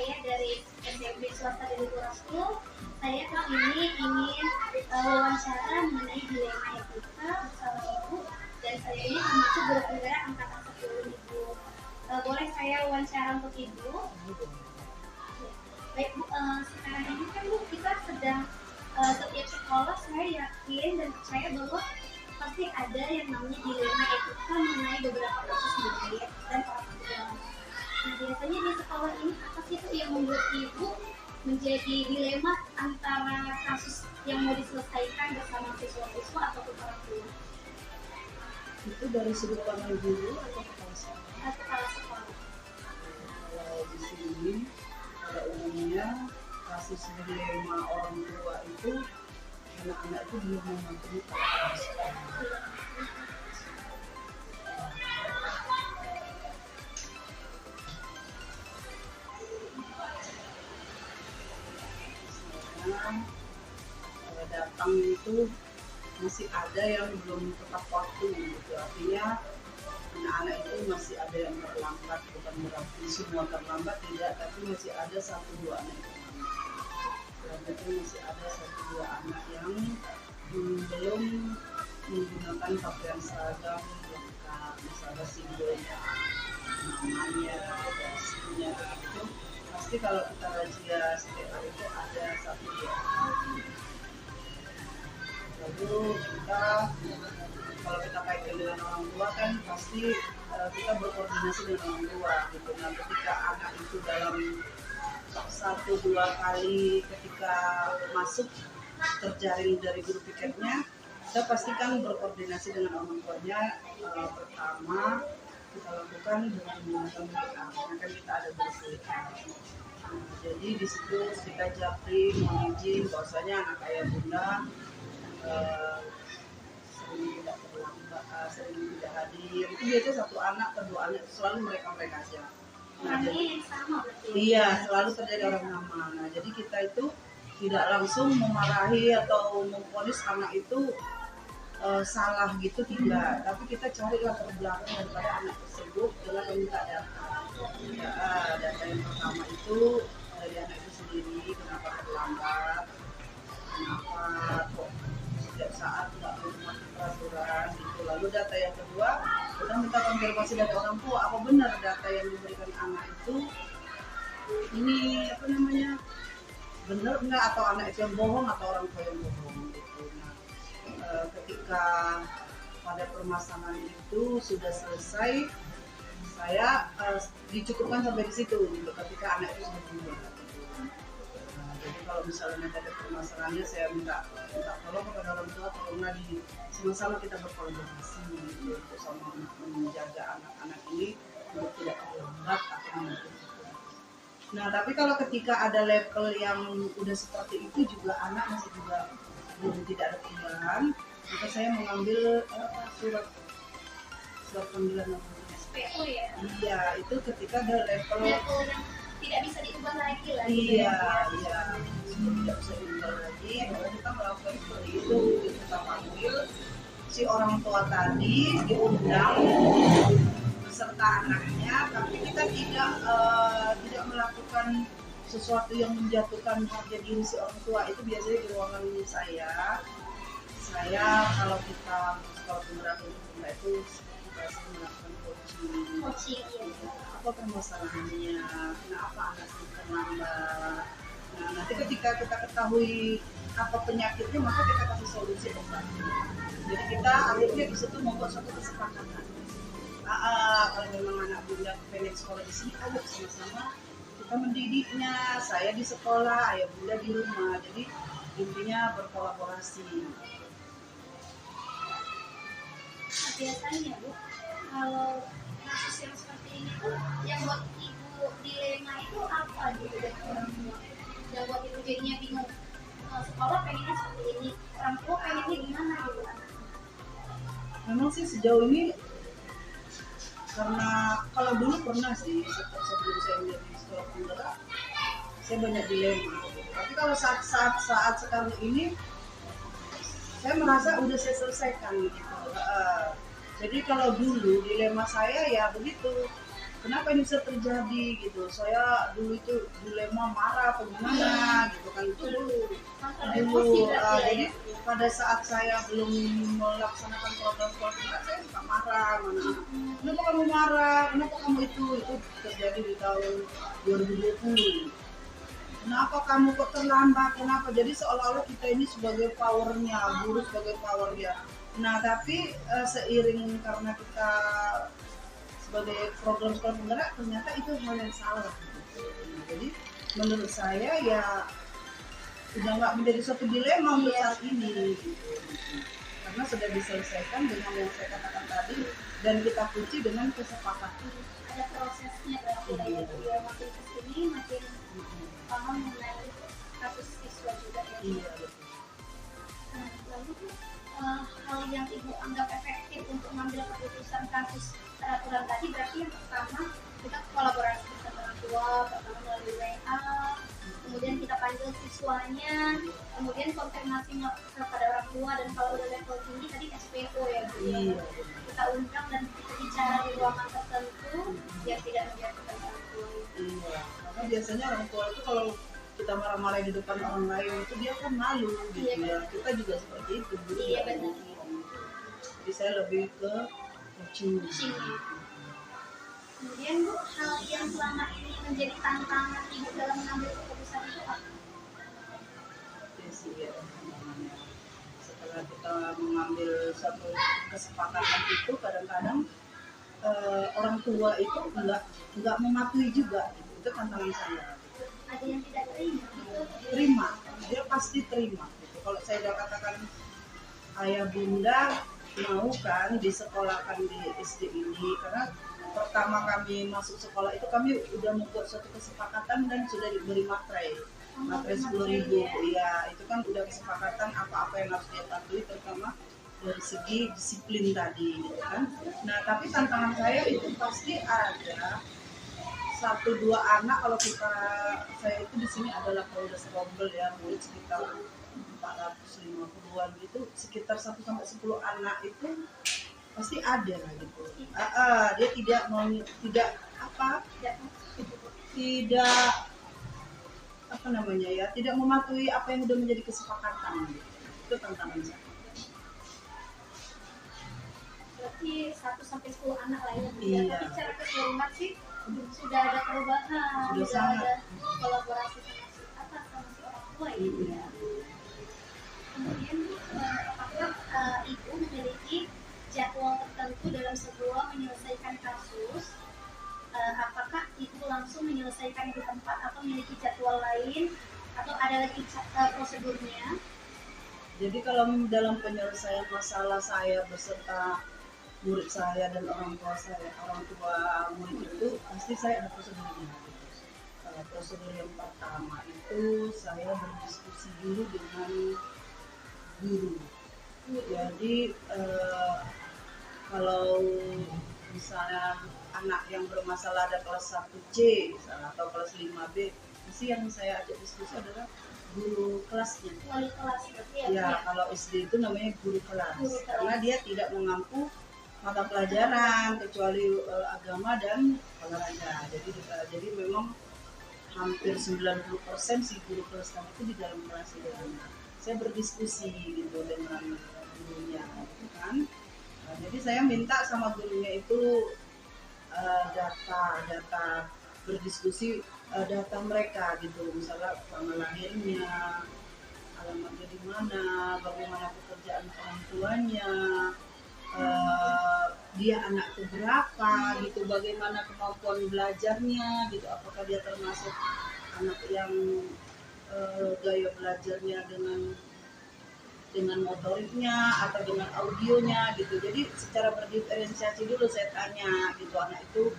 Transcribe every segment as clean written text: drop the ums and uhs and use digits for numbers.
saya dari SMP swasta dari Lurah School. Saya kali ini ingin wawancara mengenai dilema etika bersama Ibu, dan saya ini termasuk guru penggerak angkatan 10 Ibu. Boleh saya wawancara untuk Ibu? Baik Bu, sekarang ini kan Bu, kita sedang setiap sekolah saya yakin dan percaya bahwa pasti ada yang namanya dilema etika mengenai beberapa proses budaya dan para agama. Nah, biasanya di sekolah ini apa sih itu yang membuat Ibu menjadi dilema antara kasus yang mau diselesaikan bersama siswa-siswa ataupun orang tua? Itu dari sudut pandang guru atau kepala sekolah? Kepala sekolah. Kalau di sini pada umumnya kasus dilema orang tua itu anak-anak itu belum mematuhi kepala sekolah. Datang itu masih ada yang belum tepat waktu gitu, artinya anak-anak itu masih ada yang terlambat, bukan berarti semua terlambat, tidak, tapi masih ada 1-2 anak yang terlambat. Dan itu masih ada 1-2 anak yang belum menggunakan pakaian seragam lengkap, misalnya simbolnya, namanya, dasinya, itu pasti kalau kita razia setiap hari itu ada 1-2 anak. Lalu kita, kalau kita kaitkan dengan orang tua kan pasti kita berkoordinasi dengan orang tua gitu. Nah, ketika anak itu dalam 1-2 kali ketika masuk terjaring dari guru piketnya, kita pastikan berkoordinasi dengan orang tuanya. Pertama kita lakukan dengan menggunakan WA, karena kan kita ada grup WA. Jadi di situ kita japri mohon izin bahwasanya anak ayah bunda sering tidak terlambat, sering tidak hadir. Itu biasanya 1 anak atau 2 anak selalu mereka aja. Nah, Orangnya yang sama berarti? Iya, selalu terjadi orang nama. Nah, jadi kita itu tidak langsung memarahi atau memvonis anak itu salah gitu, tidak. Tapi kita carilah terbelakang daripada anak tersebut dengan meminta data. Data yang pertama itu dari anak itu sendiri, kenapa terlambat, kenapa kok setiap saat tidak mematuhi peraturan gitu. Lalu data yang kedua, kita minta konfirmasi dari orang tua, apa benar data yang diberikan anak itu ini apa namanya, benar enggak, atau anak itu yang bohong atau orang tua yang bohong gitu. Nah, ketika pada permasalahan itu sudah selesai, saya dicukupkan sampai di situ gitu, ketika anak itu sudah berubah. Jadi kalau misalnya ada permasalahannya, saya minta tolong kepada orang tua, tolonglah sama-sama kita berkolaborasi gitu, untuk sama menjaga anak-anak ini untuk tidak terlambat atau menjadi. Nah, tapi kalau ketika ada level yang udah seperti itu juga anak masih juga belum tidak ada perubahan, maka saya mengambil surat panggilan SPO ya? Iya, itu ketika ada level yang tidak bisa diubah lagi lah. Iya, sudah tidak bisa diubah lagi. Maka kita melakukan seperti itu. Kita panggil si orang tua tadi, diundang beserta anaknya, tapi kita tidak melakukan sesuatu yang menjatuhkan harga diri si orang tua. Itu biasanya di ruangan saya. Kalau kita sekolah penggerak itu kita melakukan coaching. Apa permasalahannya, kenapa anak itu terlambat. Nah, nanti ketika kita ketahui apa penyakitnya, maka kita kasih solusi obatnya. Jadi kita akhirnya di situ membuat suatu kesepakatan. Kalau memang anak bunda pengen sekolah di sini, ayo sama-sama kita mendidiknya. Saya di sekolah, ayah bunda di rumah. Jadi intinya berkolaborasi. Biasanya Bu, kalau kasus yang seperti ini tuh yang buat Ibu dilema itu apa gitu dari orang tua? Yang buat Ibu jadinya bingung, sekolah pengennya seperti ini, orang tua pengennya gimana gitu? Memang sih sejauh ini, karena kalau dulu pernah sih sebelum saya menjadi sekolah penggerak, saya banyak dilema. Tapi kalau saat sekarang ini, saya merasa udah saya selesaikan gitu. Jadi kalau dulu dilema saya ya begitu, kenapa ini bisa terjadi gitu. Saya dulu itu dilema marah atau gimana gitu kan, itu dulu jadi pada saat saya belum melaksanakan program sekolah penggerak, saya suka marah, kenapa kamu marah, kenapa kamu itu terjadi di tahun 2020. Kenapa kamu kok terlambat, kenapa, jadi seolah-olah kita ini sebagai powernya, guru sebagai powernya. Nah tapi seiring karena kita sebagai program sekolah penggerak, ternyata itu hal yang salah. Jadi menurut saya ya udah nggak menjadi suatu dilema untuk saat ini, karena sudah diselesaikan dengan yang saya katakan tadi, dan kita kunci dengan kesepakatan. Ada prosesnya berarti ya, makin kesini makin paham mengenai kasus siswa juga ya. Iya. Nah, lalu hal yang ibu anggap efektif untuk mengambil keputusan kasus peraturan tadi, berarti yang pertama kita kolaborasi dengan orang tua, pertama melalui WA, kemudian kita panggil siswanya, kemudian konfirmasi kepada orang tua, dan kalau udah level tinggi tadi SPO ya, kita undang dan kita bicara di ruangan tertentu biar tidak menjatuhkan orang tua. Iya, karena biasanya orang tua itu kalau kita marah-marah di depan orang lain itu dia kan malu gitu ya. Kita juga seperti itu. Iya benar. Jadi saya lebih ke coaching. Kemudian Bu, hal yang selama ini menjadi tantangan ibu dalam mengambil keputusan itu apa? Ya, setelah kita mengambil satu kesepakatan itu, kadang-kadang orang tua itu nggak mematuhi juga. Itu tantangan saya. Ada yang tidak terima, dia pasti terima gitu. Kalau saya udah katakan ayah bunda mau kan disekolahkan di SD ini, karena pertama kami masuk sekolah itu kami udah membuat suatu kesepakatan dan sudah diberi materai 10.000 ya, itu kan udah kesepakatan apa-apa yang harus dia patuhi, terutama dari segi disiplin tadi gitu kan. Nah tapi tantangan saya itu pasti ada 1-2 anak. Kalau saya itu di sini adalah Polres Rombel ya, murid sekitar 450-an gitu, sekitar 1-10 anak itu pasti ada gitu. Dia tidak tidak mematuhi apa yang sudah menjadi kesepakatan gitu. Itu tantangan saya. Berarti 1-10 anak lah ya. Iya. Tapi secara keseluruhan sih sudah ada perubahan, sudah ada kolaborasi sama si orang tua ya. Iya. Kemudian apakah ibu memiliki jadwal tertentu dalam sebuah menyelesaikan kasus? Apakah ibu langsung menyelesaikan di tempat atau memiliki jadwal lain atau ada lagi prosedurnya? Jadi kalau dalam penyelesaian masalah saya beserta murid saya dan orang tua murid itu pasti saya ada prosedurnya. Prosedur yang pertama itu saya berdiskusi dulu dengan guru. Jadi kalau misalnya anak yang bermasalah ada kelas 1C misalnya, atau kelas 5B, pasti yang saya ajak diskusi adalah guru kelasnya. Wali kelas ya. Kalau SD itu namanya guru kelas. Karena dia tidak mengampu mata pelajaran kecuali agama dan olahraga. Jadi memang hampir 90% si guru kelas itu di dalam kelas itu. Saya berdiskusi gitu dengan gurunya kan. Jadi saya minta sama gurunya itu data berdiskusi, data mereka gitu, misalnya tanggal lahirnya, alamatnya di mana, bagaimana pekerjaan orang tuanya, dia anak keberapa gitu, bagaimana kemampuan belajarnya gitu, apakah dia termasuk anak yang gaya belajarnya dengan motoriknya atau dengan audionya gitu. Jadi secara berdiferensiasi dulu saya tanya gitu anak itu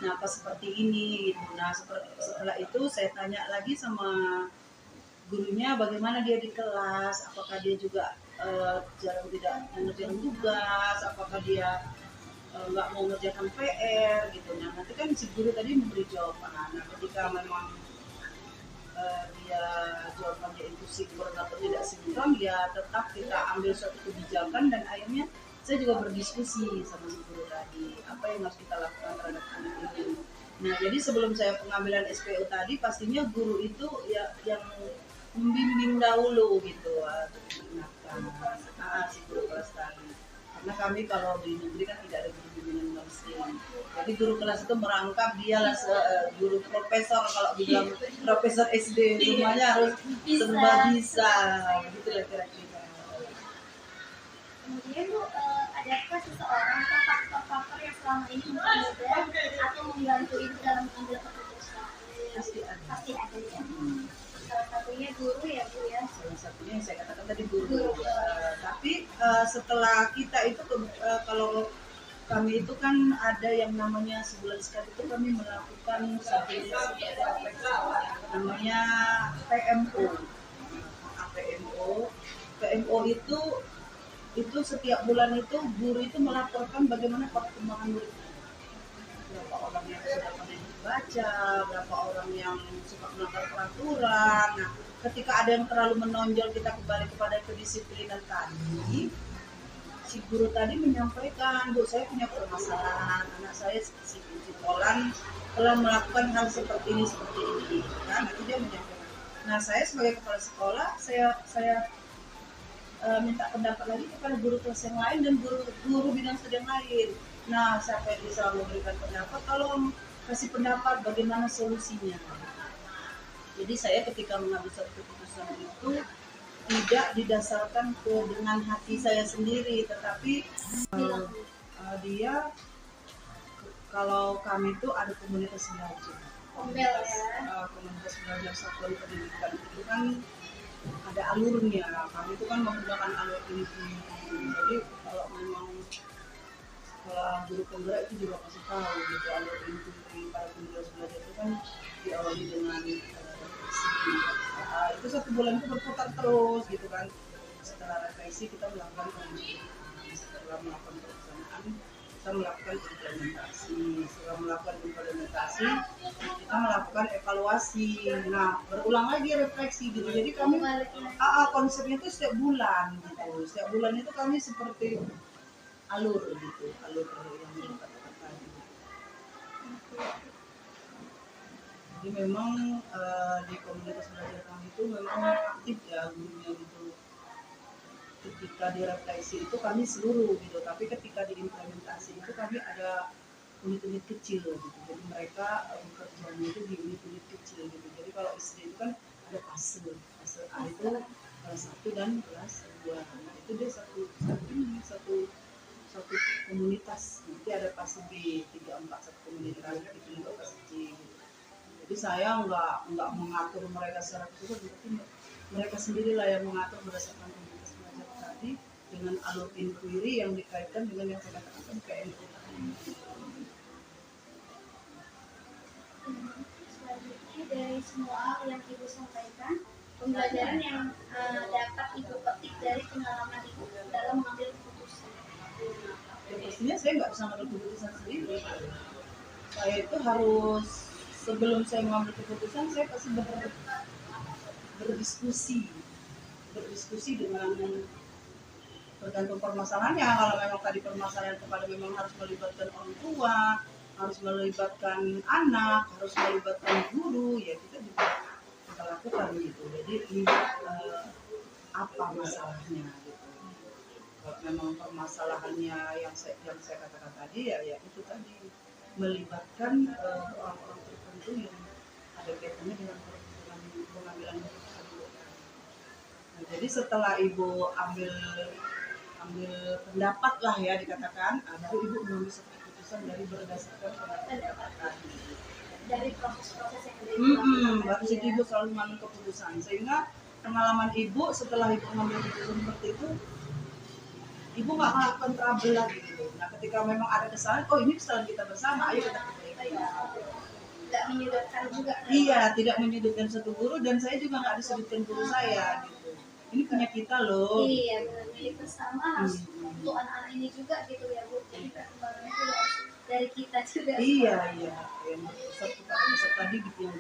kenapa seperti ini gitu. Nah setelah itu saya tanya lagi sama gurunya bagaimana dia di kelas, apakah dia juga jarang tidak mengerjakan tugas, apakah dia nggak mau mengerjakan PR gitu. Nah nanti kan si guru tadi memberi jawaban. Nah ketika memang dia jawabannya itu sinkron atau tidak sinkron, ya tetap kita ambil suatu kebijakan dan akhirnya saya juga berdiskusi sama si guru tadi apa yang harus kita lakukan terhadap anak ini. Nah, jadi sebelum saya pengambilan SPO tadi, pastinya guru itu ya yang membimbing dahulu gitu, si guru kelas tadi. Karena kami kalau di negeri kan tidak ada guru bimbingan nursing. Jadi guru kelas itu merangkap dialah guru profesor, kalau dibilang profesor SD semuanya harus serba bisa, gitu lah kira-kira. Kemudian Bu, adakah seseorang atau faktor-faktor yang selama ini mempermudah atau membantu Ibu dalam mengambil keputusan? Pasti ada ya. Salah satunya guru ya Bu ya. Salah satunya yang saya katakan tadi guru. Tapi setelah kita itu kalau kami itu kan ada yang namanya sebulan sekali itu kami melakukan satu namanya PMO. PMO itu setiap bulan itu guru itu melaporkan bagaimana perkembangan murid. Berapa orang yang sudah pandai membaca, berapa orang yang suka melanggar peraturan. Nah, ketika ada yang terlalu menonjol, kita kembali kepada kedisiplinan tadi. Si guru tadi menyampaikan, Bu, saya punya permasalahan, anak saya si Polan telah melakukan hal seperti ini. Nah, nanti dia menyampaikan. Nah, saya sebagai kepala sekolah, saya minta pendapat lagi kepada guru kelas yang lain dan guru bidang studi yang lain. Nah, siapa yang bisa memberikan pendapat, tolong kasih pendapat bagaimana solusinya. Jadi saya ketika mengambil satu keputusan itu tidak didasarkan dengan hati saya sendiri, tetapi dia kalau kami itu ada komunitas belajar. Komunitas belajar satuan pendidikan itu kan ada alurnya. Kami itu kan menggunakan alur ini. Jadi kalau memang sekolah guru penggerak itu juga kasih tahu gitu alur ini para penjelas belajar itu kan diawali dengan refleksi. Itu 1 bulan itu berputar terus gitu kan. Setelah refleksi kita melakukan penelitian. Setelah melakukan pelaksanaan kita melakukan implementasi. Setelah melakukan implementasi kita melakukan evaluasi. Nah, berulang lagi refleksi gitu. Jadi kami konsepnya itu setiap bulan gitu. Setiap bulan itu kami seperti alur gitu, alur yang dikatakan tadi. Jadi memang di komunitas belajar kami itu memang aktif ya gurunya gitu. Ketika direfleksi itu kami seluruh gitu, tapi ketika diimplementasi itu kami ada unit-unit kecil gitu. Jadi mereka bekerjanya itu di unit-unit kecil gitu. Jadi kalau SD itu kan ada fase A itu kelas 1 dan kelas 2. Nah, itu dia satu komunitas. Nanti ada fase B 3-4 satu komunitas, itu juga fase C gitu. Jadi saya nggak mengatur mereka secara khusus, tapi mereka sendirilah yang mengatur berdasarkan komunitas belajar tadi dengan alur inquiry yang dikaitkan dengan yang saya katakan PMO. Selanjutnya dari semua hal yang Ibu sampaikan, pembelajaran yang dapat Ibu petik dari pengalaman Ibu dalam mengambil keputusan. Ya, pastinya saya nggak bisa mengambil keputusan sendiri. Saya itu harus sebelum saya mengambil keputusan saya pasti berdiskusi dengan tergantung permasalahannya. Kalau memang tadi permasalahan kepada memang harus melibatkan orang tua, harus melibatkan anak, harus melibatkan guru, ya kita juga kita lakukan gitu. Jadi apa masalahnya gitu. Kalau memang permasalahannya yang saya katakan tadi ya itu tadi melibatkan orang-orang tertentu yang ada kaitannya dengan pengambilan keputusan. Nah, jadi setelah Ibu ambil pendapat lah ya dikatakan, baru Ibu mengambil satu keputusan dari berdasarkan pendapat tadi. Dari proses-proses yang ada baru situ Ibu selalu mengambil keputusan. Sehingga pengalaman Ibu setelah Ibu mengambil keputusan seperti itu, Ibu nggak melakukan trouble lagi gitu. Nah, ketika memang ada kesalahan, oh ini kesalahan kita bersama, ayo kita perbaiki. Tidak menyudutkan juga. Iya, tidak menyudutkan satu guru dan saya juga nggak disudutkan guru saya gitu. Ini punya kita loh. Iya, benar. Milik bersama harus untuk anak-anak ini juga gitu ya Bu. Jadi perkembangannya juga harus dari kita juga. Iya. Yang besar tadi gitu yang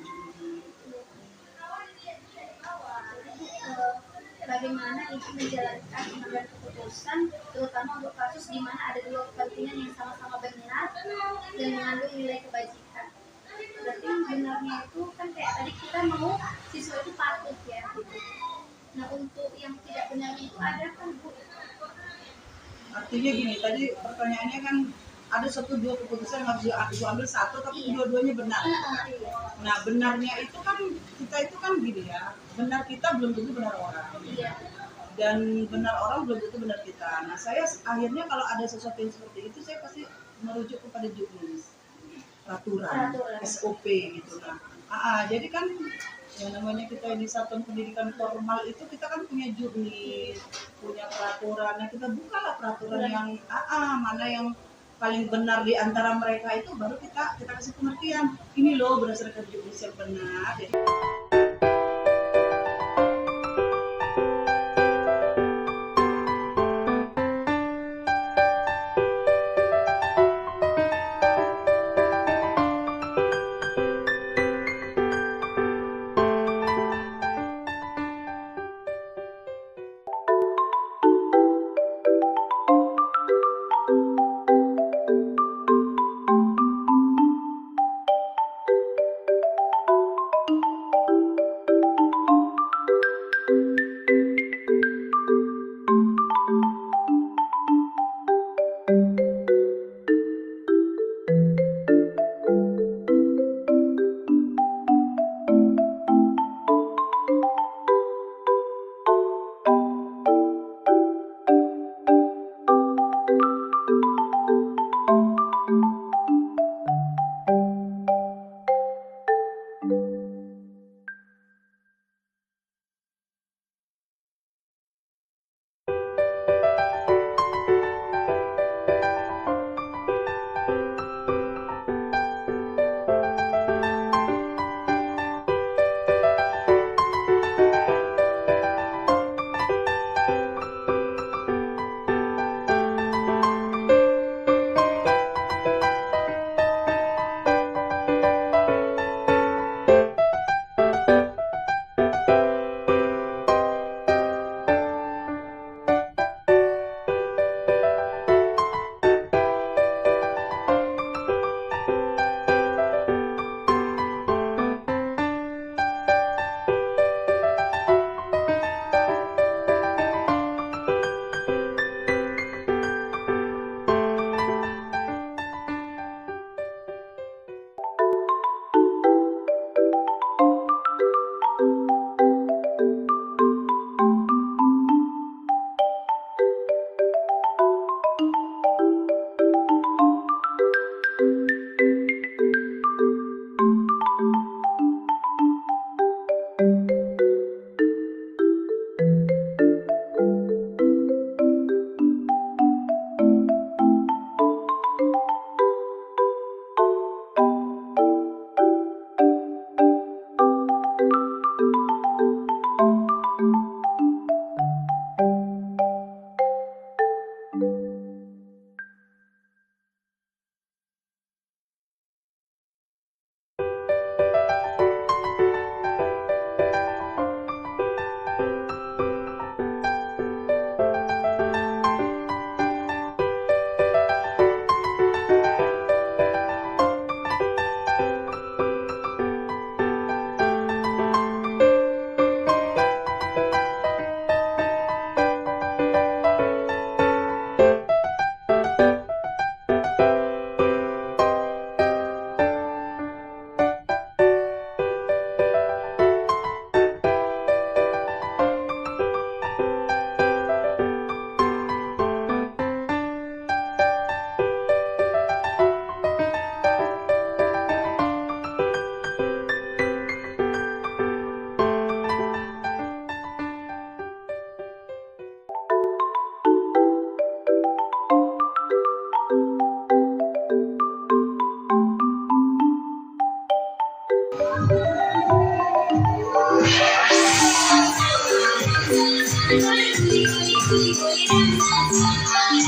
Bagi bagaimana itu menjalankan pengambilan keputusan, terutama untuk kasus di mana ada dua kepentingan yang sama-sama benar dan mengandung nilai kebajikan. Berarti yang benarnya itu kan kayak tadi kita mau siswa itu patuh ya gitu. Nah untuk yang tidak benar itu ada kan Bu? Artinya gini, tadi pertanyaannya kan ada satu dua keputusan yang harus diambil satu, tapi dua-duanya benar. Nah benarnya itu kan kita itu kan gini ya, benar kita belum tentu benar orang. Dan benar orang belum tentu benar kita. Nah saya akhirnya kalau ada sesuatu yang seperti itu, saya pasti merujuk kepada juknis, peraturan, SOP gitu. Nah, jadi kan yang namanya kita di satuan pendidikan formal itu kita kan punya juknis, punya peraturan. Nah kita bukalah peraturan yang mana yang paling benar di antara mereka itu, baru kita kasih pengertian. Ini loh berdasarkan juknis yang benar. Jadi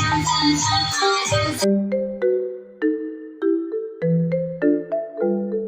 Thank you.